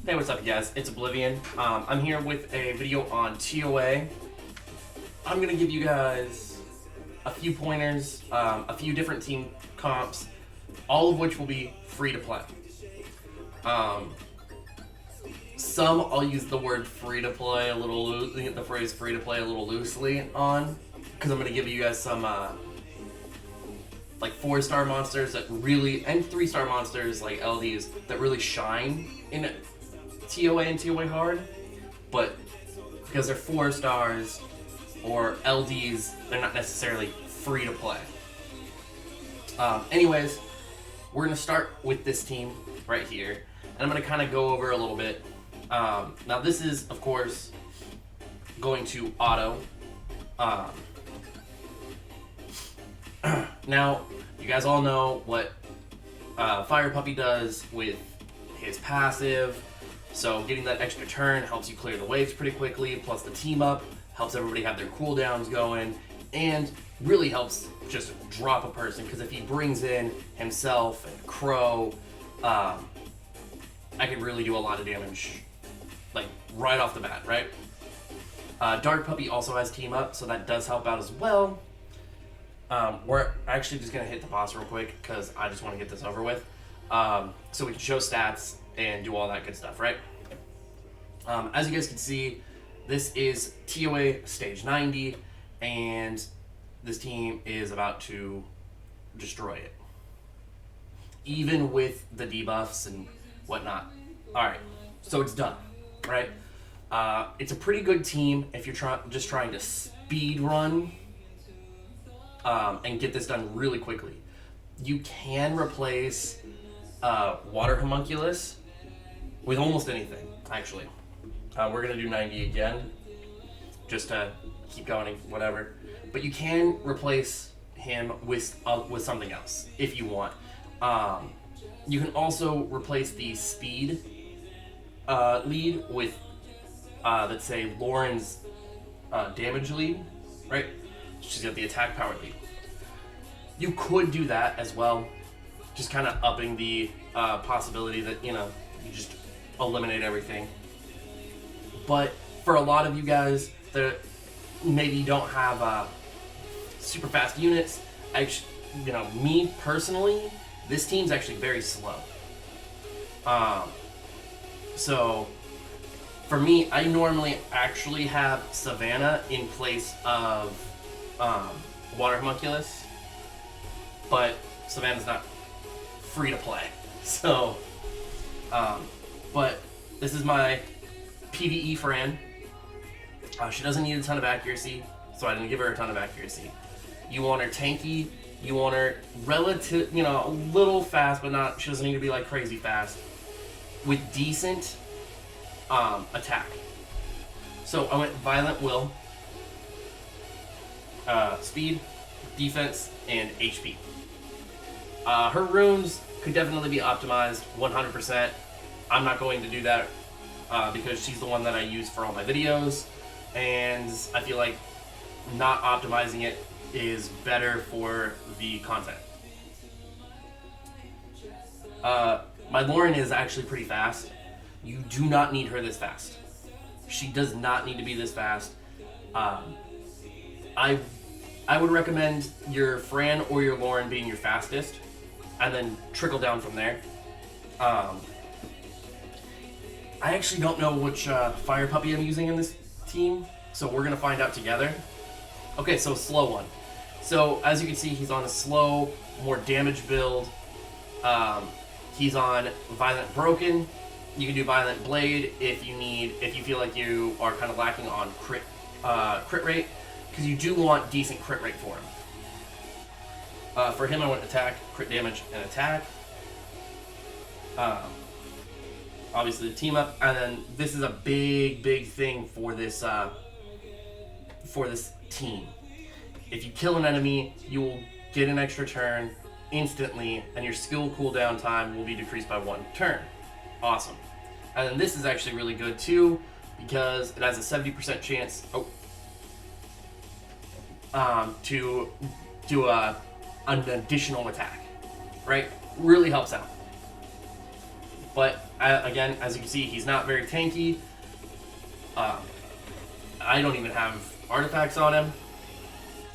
Hey, what's up, guys? It's Oblivion. I'm here with a video on TOA. I'm gonna give you guys a few pointers, a few different team comps, all of which will be free to play. Some I'll use the word free to play a little the phrase free to play a little loosely on, because I'm gonna give you guys some like 4-star monsters that really, and 3-star monsters like LDs that really shine in TOA and TOA hard, but because they're 4 stars or LDs, they're not necessarily free to play. Anyways, we're gonna start with this team right here, and I'm gonna kind of go over a little bit. Now this is, of course, going to auto. Now, you guys all know what Fire Puppy does with his passive. So getting that extra turn helps you clear the waves pretty quickly, plus the team up helps everybody have their cooldowns going, and really helps just drop a person, because if he brings in himself and Crow, I can really do a lot of damage, like right off the bat, right? Dark Puppy also has team up, so that does help out as well. We're actually just going to hit the boss real quick, because I just want to get this over with, so we can show stats and do all that good stuff, right? As you guys can see, this is TOA stage 90, and this team is about to destroy it, even with the debuffs and whatnot. Alright, so it's done, right? It's a pretty good team if you're just trying to speed run and get this done really quickly. You can replace Water Homunculus with almost anything, actually. We're going to do 90 again, just to keep going, whatever. But you can replace him with something else, if you want. You can also replace the speed lead with, let's say, Lauren's damage lead, right? She's got the attack power lead. You could do that as well, just kind of upping the possibility that, you just eliminate everything. But for a lot of you guys that maybe don't have super fast units, me personally, this team's actually very slow. So for me, I normally actually have Savannah in place of Water Homunculus, but Savannah's not free to play. So, but this is my PvE friend. She doesn't need a ton of accuracy, so I didn't give her a ton of accuracy. You want her tanky, you want her relative, a little fast, but not, she doesn't need to be like crazy fast, with decent attack. So I went Violent Will, speed, defense, and HP. Her runes could definitely be optimized 100%. I'm not going to do that because she's the one that I use for all my videos, and I feel like not optimizing it is better for the content. My Lauren is actually pretty fast. You do not need her this fast. She does not need to be this fast. I would recommend your Fran or your Lauren being your fastest, and then trickle down from there. I actually don't know which Fire Puppy I'm using in this team, so we're gonna find out together. Okay, so slow one. So as you can see, he's on a slow, more damage build. He's on Violent Broken. You can do Violent Blade if you feel like you are kind of lacking on crit rate, because you do want decent crit rate for him. For him, I went attack, crit damage, and attack. Obviously the team up, and then this is a big thing for this team. If you kill an enemy, you will get an extra turn instantly, and your skill cooldown time will be decreased by 1 turn. Awesome. And then this is actually really good too, because it has a 70% chance to do an additional attack, right? Really helps out. But again, as you can see, he's not very tanky. I don't even have artifacts on him.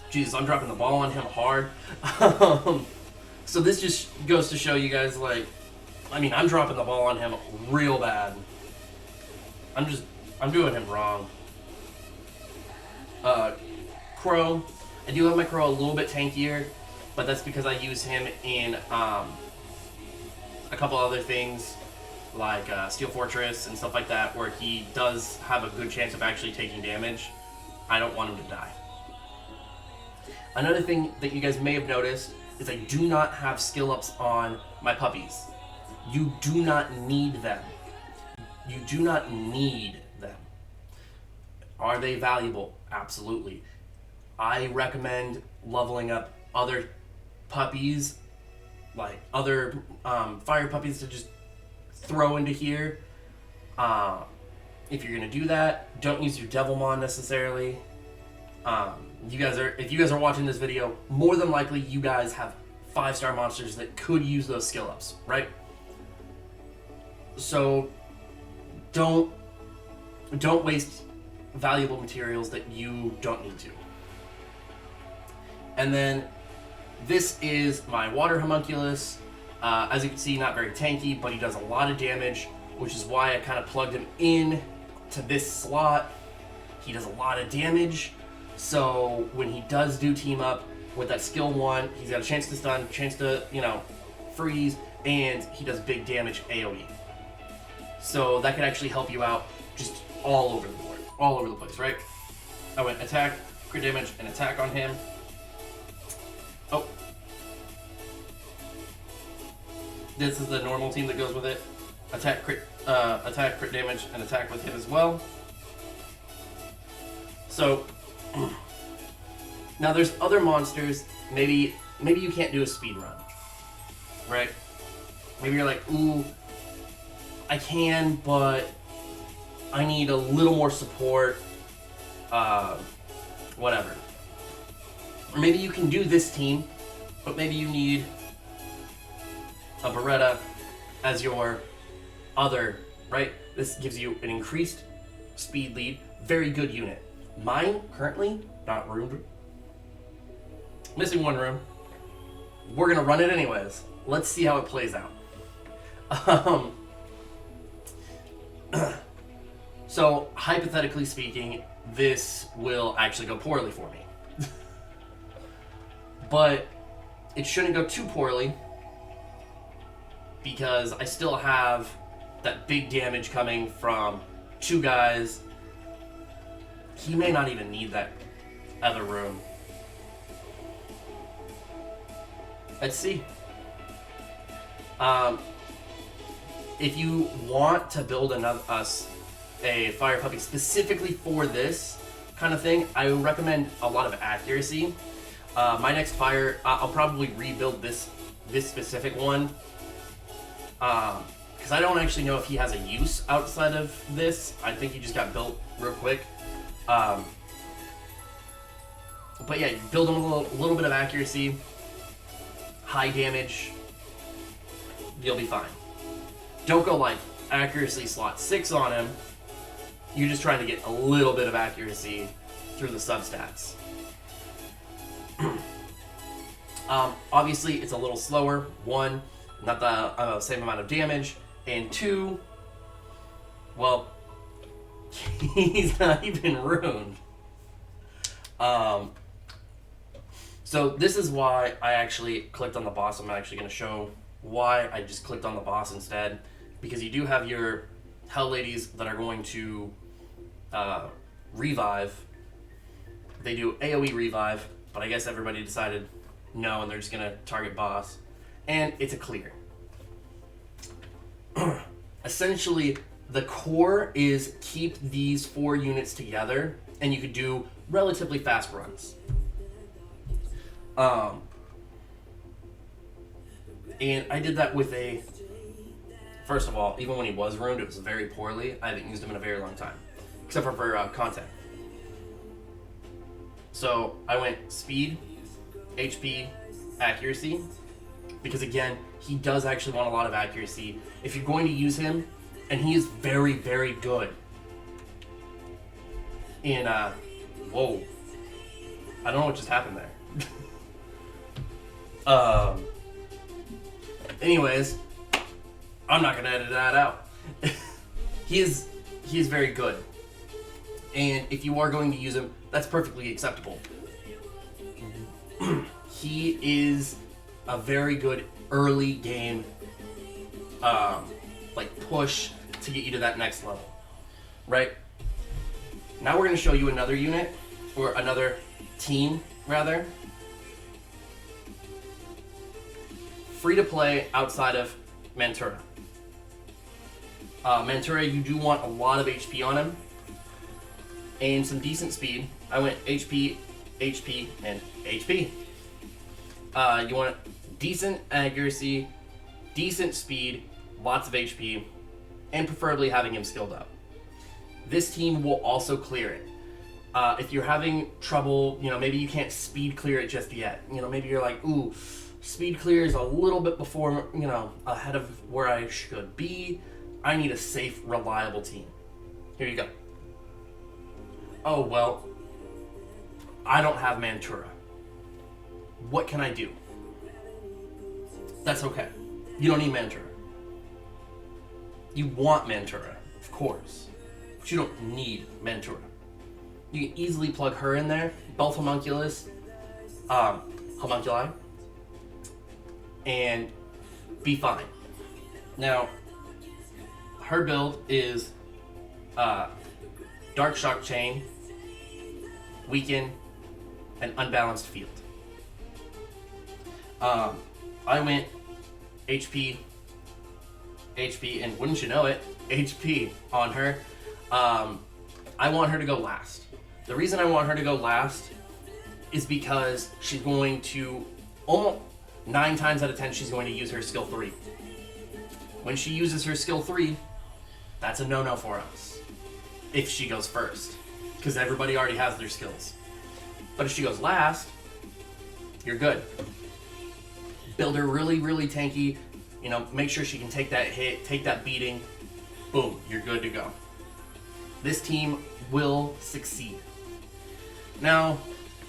Jesus, I'm dropping the ball on him hard. So this just goes to show you guys, like, I mean, I'm dropping the ball on him real bad. I'm doing him wrong. Crow, I do have my Crow a little bit tankier, but that's because I use him in a couple other things, like Steel Fortress and stuff like that, where he does have a good chance of actually taking damage. I don't want him to die. Another thing that you guys may have noticed is I do not have skill ups on my puppies. You do not need them. You do not need them. Are they valuable? Absolutely. I recommend leveling up other puppies, like other fire puppies, to just throw into here. If you're gonna do that, don't use your Devilmon necessarily. If you guys are watching this video, more than likely you guys have 5-star monsters that could use those skill ups, right? So don't waste valuable materials that you don't need to. And then this is my water homunculus. As you can see, not very tanky, but he does a lot of damage, which is why I kind of plugged him in to this slot. He does a lot of damage, so when he does do team up with that skill 1, he's got a chance to stun, chance to, freeze, and he does big damage AoE. So that could actually help you out just all over the board, all over the place, right? I went attack, crit damage, and attack on him. Oh. This is the normal team that goes with it. Attack, crit damage, and attack with him as well. So, now there's other monsters, maybe you can't do a speed run, right? Maybe you're like, ooh, I can, but I need a little more support, whatever. Or maybe you can do this team, but maybe you need a Beretta as your other, right? This gives you an increased speed lead, very good unit. Mine, currently, not roomed. Missing 1 room. We're gonna run it anyways. Let's see how it plays out. So, hypothetically speaking, this will actually go poorly for me. But it shouldn't go too poorly, because I still have that big damage coming from 2 guys. He may not even need that other room. Let's see. If you want to build a fire puppy specifically for this kind of thing, I would recommend a lot of accuracy. My next fire, I'll probably rebuild this specific one, because I don't actually know if he has a use outside of this. I think he just got built real quick. But yeah, you build him a little bit of accuracy, high damage, you'll be fine. Don't go like accuracy slot 6 on him. You're just trying to get a little bit of accuracy through the substats. Obviously, it's a little slower. 1, not the same amount of damage, and 2, well, he's not even ruined. So this is why I actually clicked on the boss. I'm actually going to show why I just clicked on the boss instead, because you do have your Hell Ladies that are going to revive. They do AoE revive, but I guess everybody decided no, and they're just going to target boss. And it's a clear. Essentially, the core is keep these 4 units together, and you could do relatively fast runs. And I did that with first of all, even when he was ruined, it was very poorly. I haven't used him in a very long time, except for content. So I went speed, HP, accuracy, because again, he does actually want a lot of accuracy. If you're going to use him, And he is very, very good in, whoa. I don't know what just happened there. Anyways, I'm not gonna edit that out. He is very good. And if you are going to use him, that's perfectly acceptable. He is a very good early game, like push to get you to that next level, right? Now we're going to show you another unit, or another team, rather. Free to play outside of Mantura. Mantura, you do want a lot of HP on him, and some decent speed. I went HP, HP, and HP. You want decent accuracy, decent speed, lots of HP, and preferably having him skilled up. This team will also clear it. If you're having trouble, maybe you can't speed clear it just yet. Maybe you're like, ooh, speed clear is a little bit before, ahead of where I should be. I need a safe, reliable team. Here you go. Oh, well, I don't have Mantura. What can I do? That's okay. You don't need Mantura. You want Mantura, of course, but you don't need Mantura. You can easily plug her in there, both homunculi, and be fine. Now, her build is Dark Shock Chain, Weaken, and Unbalanced Field. I went HP, and wouldn't you know it, HP on her. I want her to go last. The reason I want her to go last is because she's going to, almost 9 times out of 10, she's going to use her skill 3. When she uses her skill 3, that's a no-no for us. If she goes first, because everybody already has their skills. But if she goes last, you're good. Build her really, really tanky. Make sure she can take that hit, take that beating. Boom, you're good to go. This team will succeed. Now,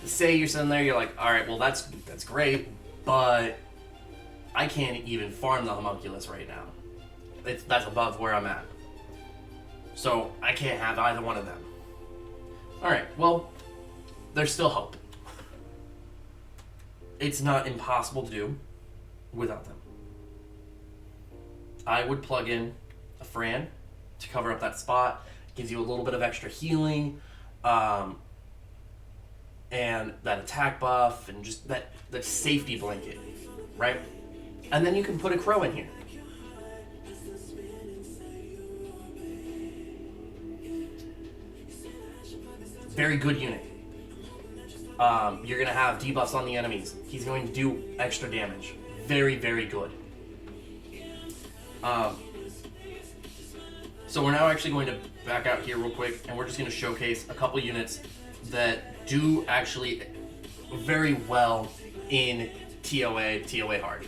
say you're sitting there, you're like, all right, well, that's great, but I can't even farm the homunculus right now. That's above where I'm at. So I can't have either one of them. All right, well, there's still hope. It's not impossible to do without them. I would plug in a Fran to cover up that spot. Gives you a little bit of extra healing, and that attack buff, and just that safety blanket, right? And then you can put a Crow in here. Very good unit. You're gonna have debuffs on the enemies. He's going to do extra damage. Very, very good. So we're now actually going to back out here real quick, and we're just going to showcase a couple units that do actually very well in TOA hard.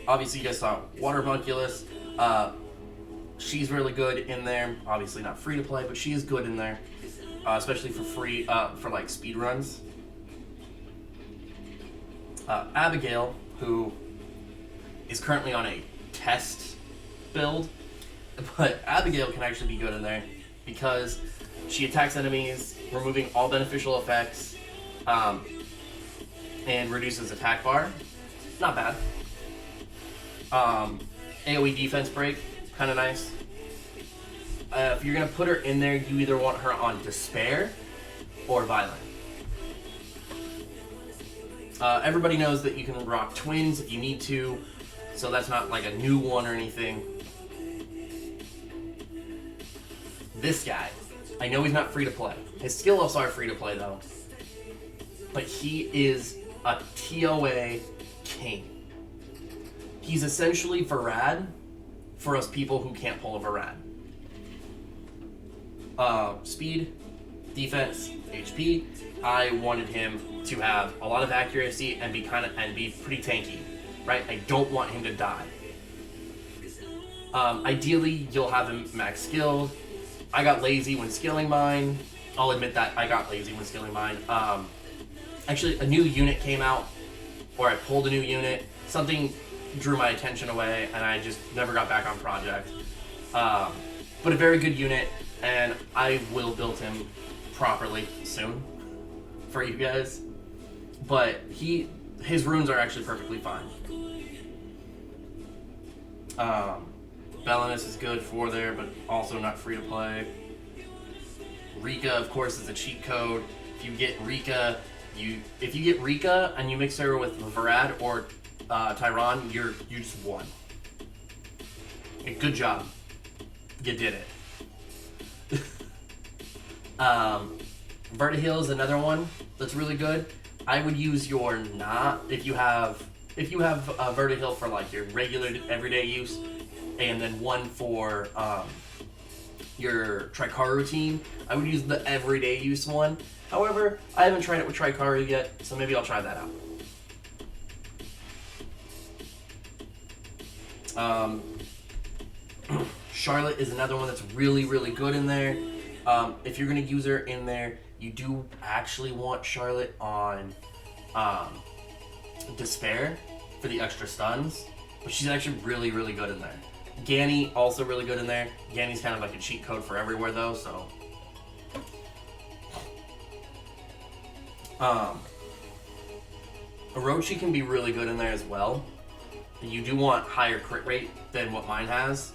Obviously you guys saw Water Homunculus. She's really good in there. Obviously not free to play, but she is good in there, especially for free, for like speed runs. Abigail, who is currently on a test build, but Abigail can actually be good in there because she attacks enemies, removing all beneficial effects, and reduces attack bar. Not bad. AoE defense break, kind of nice. If you're going to put her in there, you either want her on Despair or Violent. Everybody knows that you can rock Twins if you need to, so that's not like a new one or anything. This guy, I know he's not free to play. His skill ups are free to play though, but he is a TOA king. He's essentially Varad for us people who can't pull a Varad. Speed, defense, HP. I wanted him to have a lot of accuracy and be pretty tanky. right? I don't want him to die. Ideally, you'll have him max skilled. I got lazy when skilling mine. I'll admit that I got lazy when skilling mine. Actually, a new unit came out, or I pulled a new unit. Something drew my attention away, and I just never got back on project. But a very good unit, and I will build him properly soon for you guys. But his runes are actually perfectly fine. Belinus is good for there, but also not free to play. Rika, of course, is a cheat code. If you get Rika, and you mix her with Varad or Tyron, you just won. Good job. You did it. Vertihil is another one that's really good. I would use your if you have Vertihil for like your regular everyday use, and then one for your Trikaru team, I would use the everyday use one. However, I haven't tried it with Trikaru yet, so maybe I'll try that out. Charlotte is another one that's really, really good in there. If you're going to use her in there, you do actually want Charlotte on Despair for the extra stuns, but she's actually really, really good in there. Ganny, also really good in there. Ganny's kind of like a cheat code for everywhere, though, so... Orochi can be really good in there as well. You do want higher crit rate than what mine has.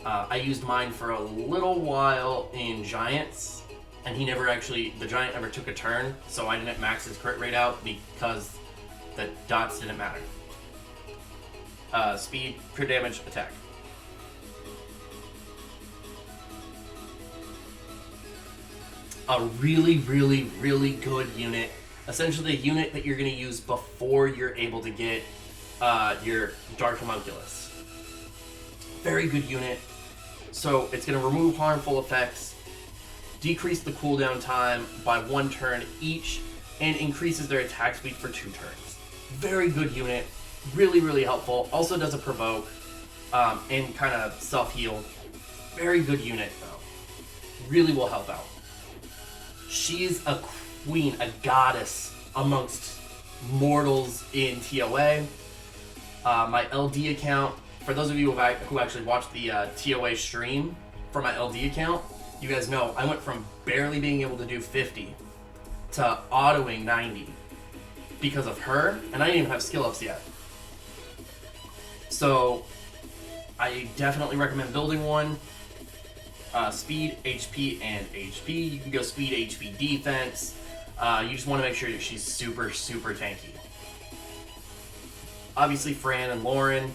I used mine for a little while in Giants, and the Giant never took a turn, so I didn't max his crit rate out because the dots didn't matter. Speed, crit damage, attack. A really, really, really good unit. Essentially a unit that you're going to use before you're able to get your Dark Homunculus. Very good unit. So it's going to remove harmful effects, decrease the cooldown time by 1 turn each, and increases their attack speed for 2 turns. Very good unit. Really, really helpful. Also does a provoke and kind of self-heal. Very good unit, though. Really will help out. She's a queen, a goddess amongst mortals in TOA. My LD account, for those of you who actually watched the TOA stream for my LD account, you guys know I went from barely being able to do 50 to autoing 90 because of her, and I didn't even have skill ups yet. So I definitely recommend building one. Speed, HP, and HP. You can go speed, HP, defense. You just want to make sure that she's super, super tanky. Obviously, Fran and Lauren.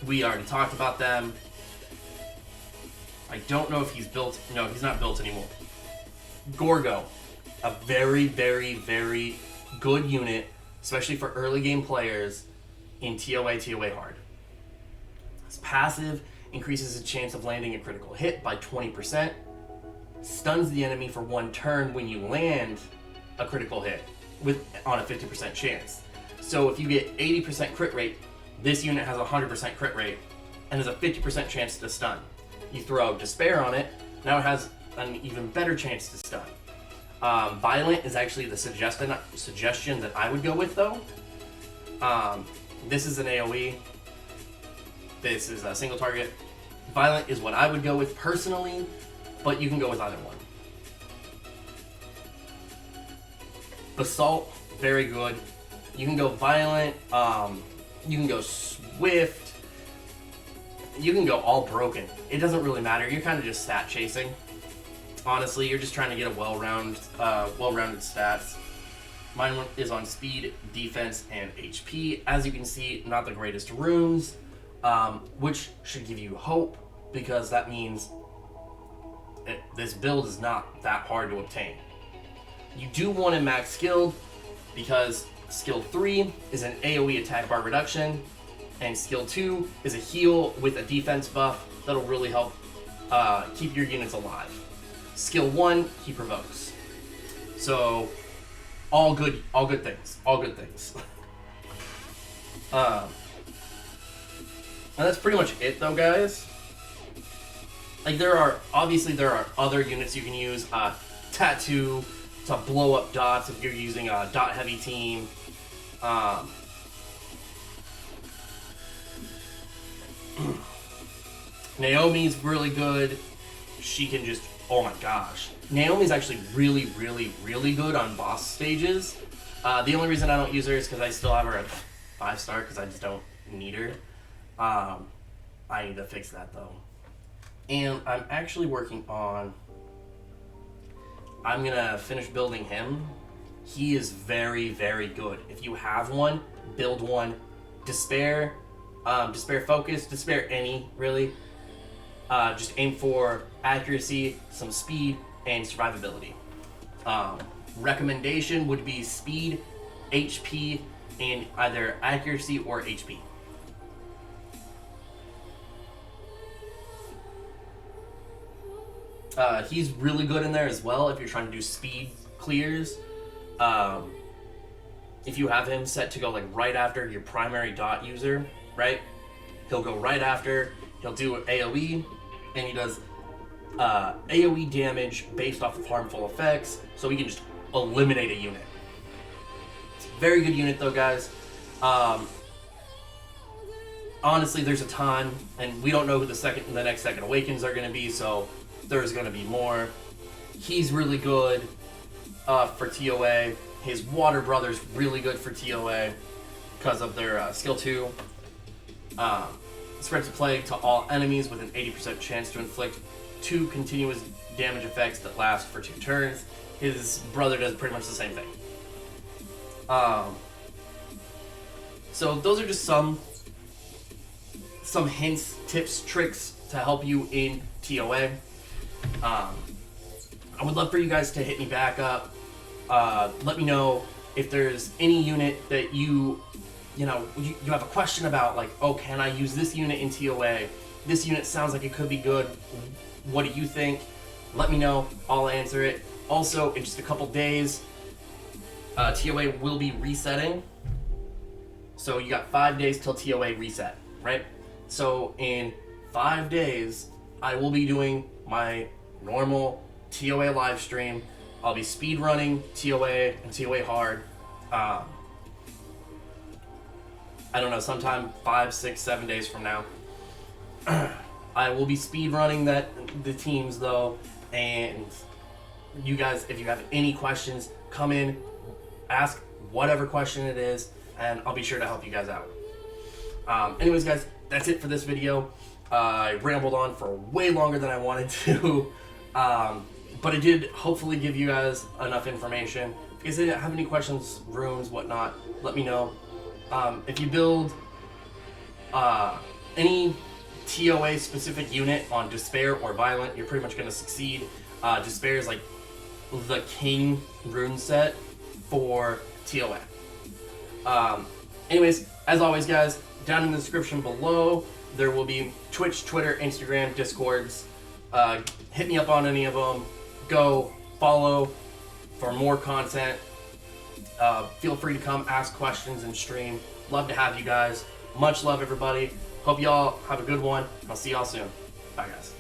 We already talked about them. I don't know if he's built. No, he's not built anymore. Gorgo. A very, very, very good unit, especially for early game players in TOA Hard. His passive increases his chance of landing a critical hit by 20%, stuns the enemy for 1 turn when you land a critical hit on a 50% chance. So if you get 80% crit rate, this unit has a 100% crit rate and has a 50% chance to stun. You throw Despair on it, now it has an even better chance to stun. Violent is actually the suggestion that I would go with, though. This is an AoE. This is a single target. Violent is what I would go with personally, but you can go with either one. Basalt, very good. You can go Violent, you can go Swift, you can go all broken. It doesn't really matter. You're kind of just stat chasing. Honestly, you're just trying to get a well-rounded stats. Mine is on speed, defense, and HP. As you can see, not the greatest runes, which should give you hope, because that means this build is not that hard to obtain. You do want to max skilled, because skill 3 is an AoE attack bar reduction, and skill 2 is a heal with a defense buff that'll really help keep your units alive. Skill 1, he provokes. So, all good things. And that's pretty much it, though, guys. Like, there are other units you can use. Tattoo to blow up dots if you're using a dot heavy team. Naomi's really good. She can just, oh my gosh. Naomi's actually really, really, really good on boss stages. The only reason I don't use her is because I still have her at 5-star because I just don't need her. I need to fix that though. And I'm actually working on, I'm gonna finish building him. He is very, very good. If you have one, build one. Despair, Despair Focus, Despair any, really. Just aim for accuracy, some speed, and survivability. Recommendation would be speed, HP, and either accuracy or HP. He's really good in there as well if you're trying to do speed clears. If you have him set to go like right after your primary dot user, right? He'll go right after, he'll do AoE, and he does AoE damage based off of harmful effects, so he can just eliminate a unit. It's a very good unit though, guys. Honestly, there's a ton, and we don't know who the next Second Awakens are going to be, so there's going to be more. He's really good for TOA. His Water Brother's really good for TOA because of their skill 2. Spreads a plague to all enemies with an 80% chance to inflict 2 continuous damage effects that last for 2 turns. His brother does pretty much the same thing. So those are just some hints, tips, tricks to help you in TOA. I would love for you guys to hit me back up. Let me know if there's any unit that you have a question about, like, oh, can I use this unit in TOA? This unit sounds like it could be good. What do you think? Let me know. I'll answer it. Also, in just a couple days, TOA will be resetting. So you got 5 days till TOA reset, right? So in 5 days, I will be doing my normal TOA live stream. I'll be speed running TOA and TOA hard. I don't know, sometime 5, 6, 7 days from now. I will be speed running the teams though, and you guys, if you have any questions, come in, ask whatever question it is, and I'll be sure to help you guys out. Anyways, guys, that's it for this video. I rambled on for way longer than I wanted to, but I did hopefully give you guys enough information. If you guys have any questions, runes, whatnot, let me know. If you build any TOA specific unit on Despair or Violent, you're pretty much going to succeed. Despair is like the king rune set for TOA. Anyways, as always, guys, down in the description below, there will be Twitch, Twitter, Instagram, Discords. Hit me up on any of them. Go follow for more content. Feel free to come ask questions and stream. Love to have you guys. Much love, everybody. Hope y'all have a good one. I'll see y'all soon. Bye, guys.